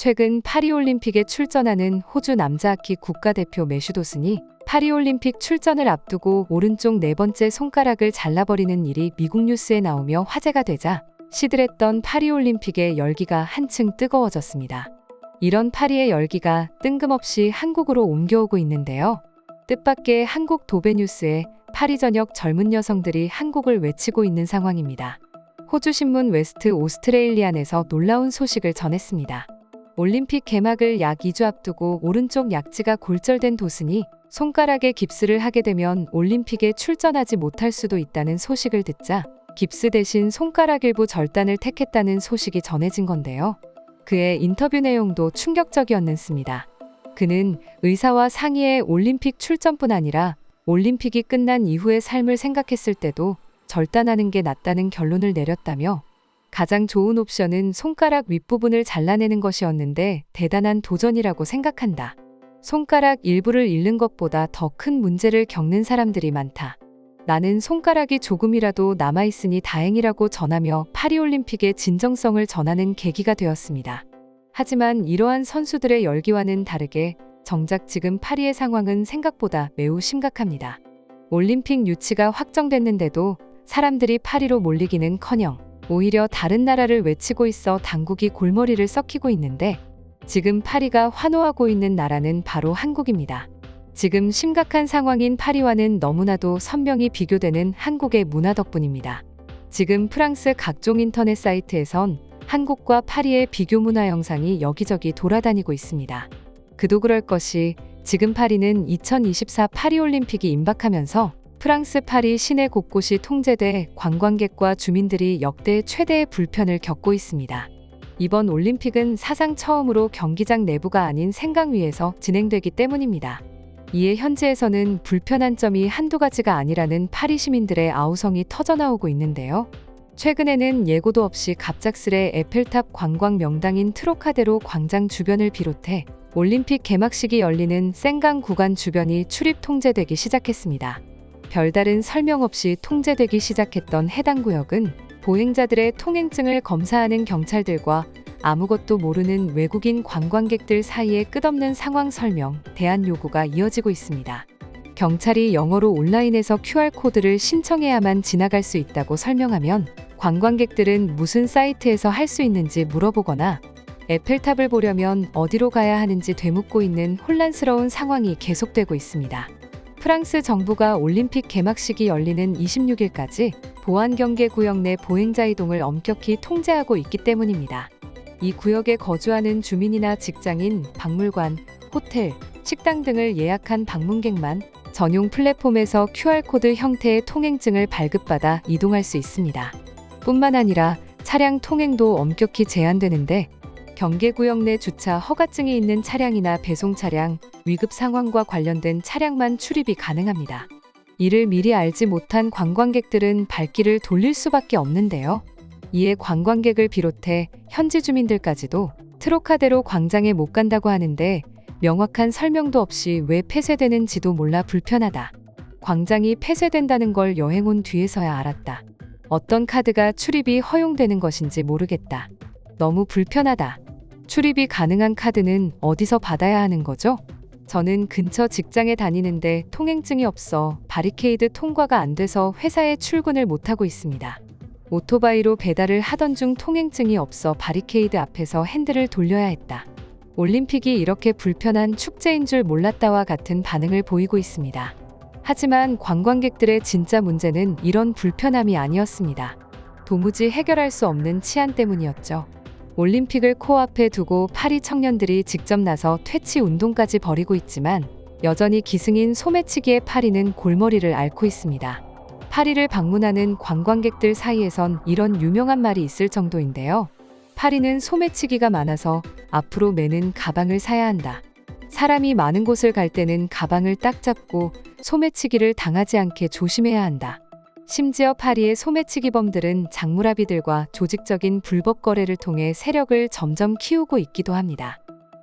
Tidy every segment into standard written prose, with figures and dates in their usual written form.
최근 파리올림픽에 출전하는 호주 남자하키 국가대표 매슈도슨이 파리올림픽 출전을 앞두고 오른쪽 네 번째 손가락을 잘라버리는 일이 미국 뉴스에 나오며 화제가 되자 시들했던 파리올림픽의 열기가 한층 뜨거워졌습니다. 이런 파리의 열기가 뜬금없이 한국으로 옮겨오고 있는데요. 뜻밖의 한국 도배뉴스에 파리 전역 젊은 여성들이 한국을 외치고 있는 상황입니다. 호주신문 웨스트 오스트레일리안에서 놀라운 소식을 전했습니다. 올림픽 개막을 약 2주 앞두고 오른쪽 약지가 골절된 도슨이 손가락에 깁스를 하게 되면 올림픽에 출전하지 못할 수도 있다는 소식을 듣자 깁스 대신 손가락 일부 절단을 택했다는 소식이 전해진 건데요. 그의 인터뷰 내용도 충격적이었습니다. 그는 의사와 상의해 올림픽 출전뿐 아니라 올림픽이 끝난 이후의 삶을 생각했을 때도 절단하는 게 낫다는 결론을 내렸다며 가장 좋은 옵션은 손가락 윗부분을 잘라내는 것이었는데 대단한 도전이라고 생각한다. 손가락 일부를 잃는 것보다 더 큰 문제를 겪는 사람들이 많다. 나는 손가락이 조금이라도 남아있으니 다행이라고 전하며 파리올림픽의 진정성을 전하는 계기가 되었습니다. 하지만 이러한 선수들의 열기와는 다르게 정작 지금 파리의 상황은 생각보다 매우 심각합니다. 올림픽 유치가 확정됐는데도 사람들이 파리로 몰리기는커녕 오히려 다른 나라를 외치고 있어 당국이 골머리를 썩히고 있는데 지금 파리가 환호하고 있는 나라는 바로 한국입니다. 지금 심각한 상황인 파리와는 너무나도 선명히 비교되는 한국의 문화 덕분입니다. 지금 프랑스 각종 인터넷 사이트에선 한국과 파리의 비교 문화 영상이 여기저기 돌아다니고 있습니다. 그도 그럴 것이 지금 파리는 2024 파리올림픽이 임박하면서 프랑스 파리 시내 곳곳이 통제돼 관광객과 주민들이 역대 최대의 불편을 겪고 있습니다. 이번 올림픽은 사상 처음으로 경기장 내부가 아닌 생강 위에서 진행되기 때문입니다. 이에 현지에서는 불편한 점이 한두 가지가 아니라는 파리 시민들의 아우성이 터져나오고 있는데요. 최근에는 예고도 없이 갑작스레 에펠탑 관광 명당인 트로카데로 광장 주변을 비롯해 올림픽 개막식이 열리는 생강 구간 주변이 출입 통제되기 시작했습니다. 별다른 설명 없이 통제되기 시작했던 해당 구역은 보행자들의 통행증을 검사하는 경찰들과 아무것도 모르는 외국인 관광객들 사이에 끝없는 상황 설명, 대안 요구가 이어지고 있습니다. 경찰이 영어로 온라인에서 QR코드를 신청해야만 지나갈 수 있다고 설명하면 관광객들은 무슨 사이트에서 할 수 있는지 물어보거나 에펠탑을 보려면 어디로 가야 하는지 되묻고 있는 혼란스러운 상황이 계속되고 있습니다. 프랑스 정부가 올림픽 개막식이 열리는 26일까지 보안경계 구역 내 보행자 이동을 엄격히 통제하고 있기 때문입니다. 이 구역에 거주하는 주민이나 직장인, 박물관, 호텔, 식당 등을 예약한 방문객만 전용 플랫폼에서 QR코드 형태의 통행증을 발급받아 이동할 수 있습니다. 뿐만 아니라 차량 통행도 엄격히 제한되는데 경계구역 내 주차 허가증이 있는 차량이나 배송 차량, 위급 상황과 관련된 차량만 출입이 가능합니다. 이를 미리 알지 못한 관광객들은 발길을 돌릴 수밖에 없는데요. 이에 관광객을 비롯해 현지 주민들까지도 트로카데로 광장에 못 간다고 하는데 명확한 설명도 없이 왜 폐쇄되는지도 몰라 불편하다. 광장이 폐쇄된다는 걸 여행 온 뒤에서야 알았다. 어떤 카드가 출입이 허용되는 것인지 모르겠다. 너무 불편하다. 출입이 가능한 카드는 어디서 받아야 하는 거죠? 저는 근처 직장에 다니는데 통행증이 없어 바리케이드 통과가 안 돼서 회사에 출근을 못하고 있습니다. 오토바이로 배달을 하던 중 통행증이 없어 바리케이드 앞에서 핸들을 돌려야 했다. 올림픽이 이렇게 불편한 축제인 줄 몰랐다와 같은 반응을 보이고 있습니다. 하지만 관광객들의 진짜 문제는 이런 불편함이 아니었습니다. 도무지 해결할 수 없는 치안 때문이었죠. 올림픽을 코앞에 두고 파리 청년들이 직접 나서 퇴치 운동까지 벌이고 있지만 여전히 기승인 소매치기의 파리는 골머리를 앓고 있습니다. 파리를 방문하는 관광객들 사이에선 이런 유명한 말이 있을 정도인데요. 파리는 소매치기가 많아서 앞으로 매는 가방을 사야 한다. 사람이 많은 곳을 갈 때는 가방을 딱 잡고 소매치기를 당하지 않게 조심해야 한다. 심지어 파리의 소매치기범들은 장무라비들과 조직적인 불법 거래를 통해 세력을 점점 키우고 있기도 합니다.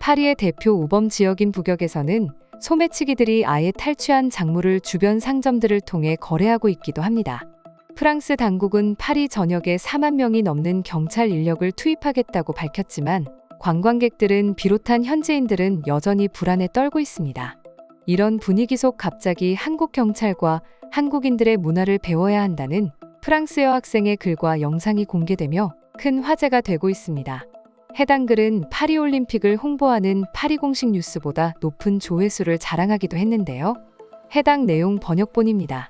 파리의 대표 우범 지역인 북역에서는 소매치기들이 아예 탈취한 작물을 주변 상점들을 통해 거래하고 있기도 합니다. 프랑스 당국은 파리 전역에 4만 명이 넘는 경찰 인력을 투입하겠다고 밝혔지만 관광객들은 비롯한 현지인들은 여전히 불안에 떨고 있습니다. 이런 분위기 속 갑자기 한국 경찰과 한국인들의 문화를 배워야 한다는 프랑스 여학생의 글과 영상이 공개되며 큰 화제가 되고 있습니다. 해당 글은 파리올림픽을 홍보하는 파리 공식 뉴스보다 높은 조회수를 자랑하기도 했는데요. 해당 내용 번역본입니다.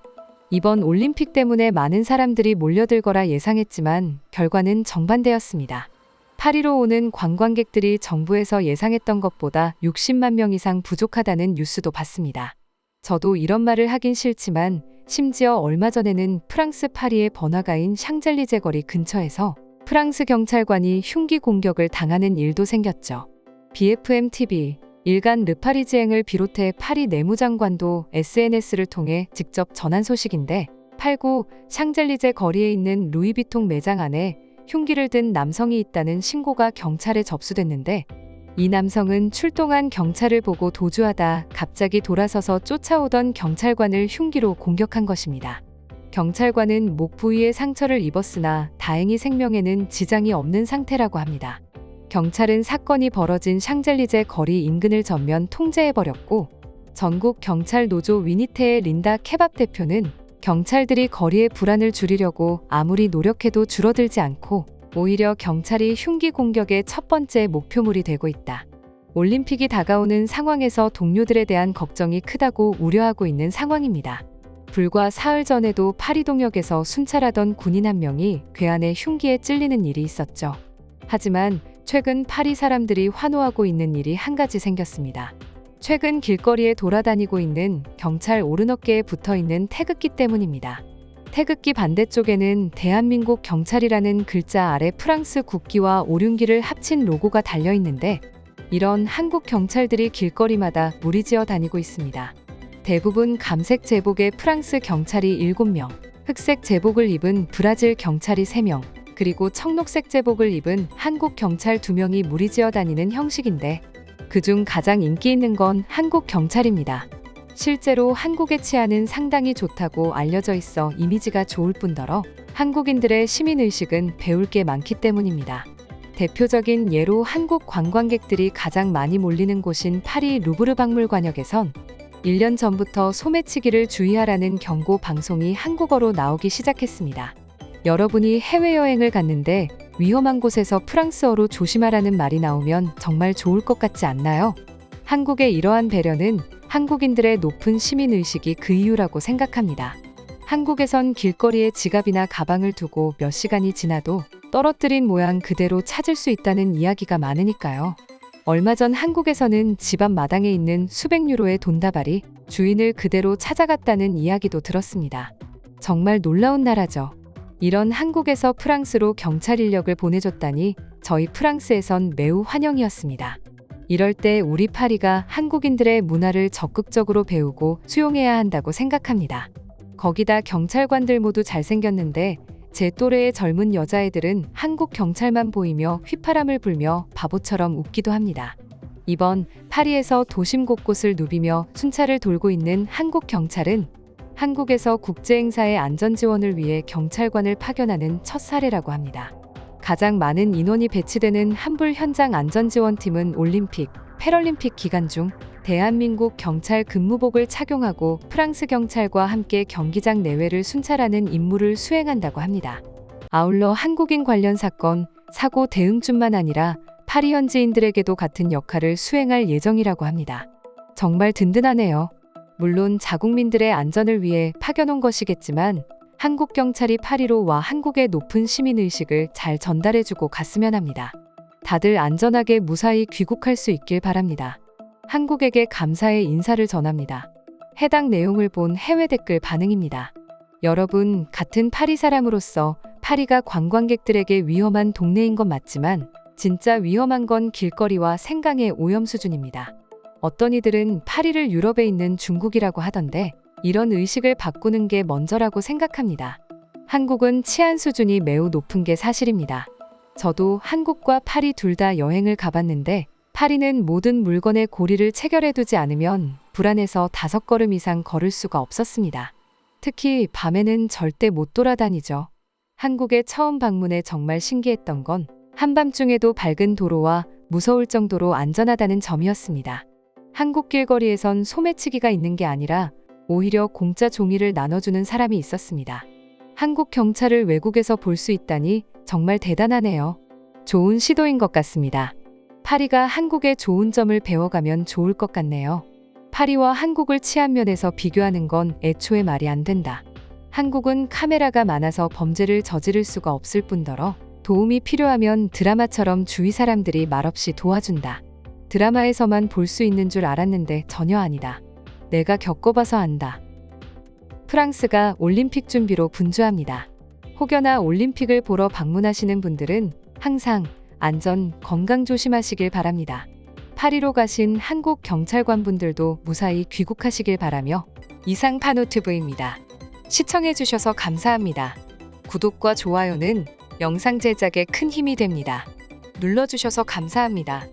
이번 올림픽 때문에 많은 사람들이 몰려들 거라 예상했지만 결과는 정반대였습니다. 파리로 오는 관광객들이 정부에서 예상했던 것보다 60만 명 이상 부족하다는 뉴스도 봤습니다. 저도 이런 말을 하긴 싫지만 심지어 얼마 전에는 프랑스 파리의 번화가인 샹젤리제 거리 근처에서 프랑스 경찰관이 흉기 공격을 당하는 일도 생겼죠. BFM-TV, 일간 르파리지앵을 비롯해 파리 내무장관도 SNS를 통해 직접 전한 소식인데 8구 샹젤리제 거리에 있는 루이비통 매장 안에 흉기를 든 남성이 있다는 신고가 경찰에 접수됐는데 이 남성은 출동한 경찰을 보고 도주하다 갑자기 돌아서서 쫓아오던 경찰관을 흉기로 공격한 것입니다. 경찰관은 목 부위에 상처를 입었으나 다행히 생명에는 지장이 없는 상태라고 합니다. 경찰은 사건이 벌어진 샹젤리제 거리 인근을 전면 통제해버렸고 전국 경찰 노조 위니테의 린다 케밥 대표는 경찰들이 거리의 불안을 줄이려고 아무리 노력해도 줄어들지 않고 오히려 경찰이 흉기 공격의 첫 번째 목표물이 되고 있다. 올림픽이 다가오는 상황에서 동료들에 대한 걱정이 크다고 우려하고 있는 상황입니다. 불과 사흘 전에도 파리 동역에서 순찰하던 군인 한 명이 괴한의 흉기에 찔리는 일이 있었죠. 하지만 최근 파리 사람들이 환호하고 있는 일이 한 가지 생겼습니다. 최근 길거리에 돌아다니고 있는 경찰 오른어깨에 붙어있는 태극기 때문입니다. 태극기 반대쪽에는 대한민국 경찰이라는 글자 아래 프랑스 국기와 오륜기를 합친 로고가 달려있는데 이런 한국 경찰들이 길거리마다 무리지어 다니고 있습니다. 대부분 감색 제복의 프랑스 경찰이 7명, 흑색 제복을 입은 브라질 경찰이 3명, 그리고 청록색 제복을 입은 한국 경찰 2명이 무리지어 다니는 형식인데 그중 가장 인기 있는 건 한국 경찰입니다. 실제로 한국의 치안은 상당히 좋다고 알려져 있어 이미지가 좋을 뿐더러 한국인들의 시민의식은 배울 게 많기 때문입니다. 대표적인 예로 한국 관광객들이 가장 많이 몰리는 곳인 파리 루브르 박물관역에선 1년 전부터 소매치기를 주의하라는 경고 방송이 한국어로 나오기 시작했습니다. 여러분이 해외여행을 갔는데 위험한 곳에서 프랑스어로 조심하라는 말이 나오면 정말 좋을 것 같지 않나요? 한국의 이러한 배려는 한국인들의 높은 시민의식이 그 이유라고 생각합니다. 한국에선 길거리에 지갑이나 가방을 두고 몇 시간이 지나도 떨어뜨린 모양 그대로 찾을 수 있다는 이야기가 많으니까요. 얼마 전 한국에서는 집 앞 마당에 있는 수백 유로의 돈다발이 주인을 그대로 찾아갔다는 이야기도 들었습니다. 정말 놀라운 나라죠. 이런 한국에서 프랑스로 경찰 인력을 보내줬다니 저희 프랑스에선 매우 환영이었습니다. 이럴 때 우리 파리가 한국인들의 문화를 적극적으로 배우고 수용해야 한다고 생각합니다. 거기다 경찰관들 모두 잘생겼는데 제 또래의 젊은 여자애들은 한국 경찰만 보이며 휘파람을 불며 바보처럼 웃기도 합니다. 이번 파리에서 도심 곳곳을 누비며 순찰을 돌고 있는 한국 경찰은 한국에서 국제행사의 안전지원을 위해 경찰관을 파견하는 첫 사례라고 합니다. 가장 많은 인원이 배치되는 한불 현장 안전지원팀은 올림픽, 패럴림픽 기간 중 대한민국 경찰 근무복을 착용하고 프랑스 경찰과 함께 경기장 내외를 순찰하는 임무를 수행한다고 합니다. 아울러 한국인 관련 사건, 사고 대응뿐만 아니라 파리 현지인들에게도 같은 역할을 수행할 예정이라고 합니다. 정말 든든하네요. 물론 자국민들의 안전을 위해 파견 온 것이겠지만 한국 경찰이 파리로 와 한국의 높은 시민의식을 잘 전달해주고 갔으면 합니다. 다들 안전하게 무사히 귀국할 수 있길 바랍니다. 한국에게 감사의 인사를 전합니다. 해당 내용을 본 해외 댓글 반응입니다. 여러분, 같은 파리 사람으로서 파리가 관광객들에게 위험한 동네인 건 맞지만 진짜 위험한 건 길거리와 생강의 오염 수준입니다. 어떤 이들은 파리를 유럽에 있는 중국이라고 하던데 이런 의식을 바꾸는 게 먼저라고 생각합니다. 한국은 치안 수준이 매우 높은 게 사실입니다. 저도 한국과 파리 둘 다 여행을 가봤는데 파리는 모든 물건에 고리를 체결해두지 않으면 불안해서 5걸음 이상 걸을 수가 없었습니다. 특히 밤에는 절대 못 돌아다니죠. 한국에 처음 방문해 정말 신기했던 건 한밤중에도 밝은 도로와 무서울 정도로 안전하다는 점이었습니다. 한국 길거리에선 소매치기가 있는 게 아니라 오히려 공짜 종이를 나눠주는 사람이 있었습니다. 한국 경찰을 외국에서 볼 수 있다니 정말 대단하네요. 좋은 시도인 것 같습니다. 파리가 한국의 좋은 점을 배워가면 좋을 것 같네요. 파리와 한국을 치안 면에서 비교하는 건 애초에 말이 안 된다. 한국은 카메라가 많아서 범죄를 저지를 수가 없을 뿐더러 도움이 필요하면 드라마처럼 주위 사람들이 말없이 도와준다. 드라마에서만 볼 수 있는 줄 알았는데 전혀 아니다. 내가 겪어봐서 안다. 프랑스가 올림픽 준비로 분주합니다. 혹여나 올림픽을 보러 방문하시는 분들은 항상 안전, 건강 조심하시길 바랍니다. 파리로 가신 한국 경찰관분들도 무사히 귀국하시길 바라며 이상 파노TV입니다. 시청해주셔서 감사합니다. 구독과 좋아요는 영상 제작에 큰 힘이 됩니다. 눌러주셔서 감사합니다.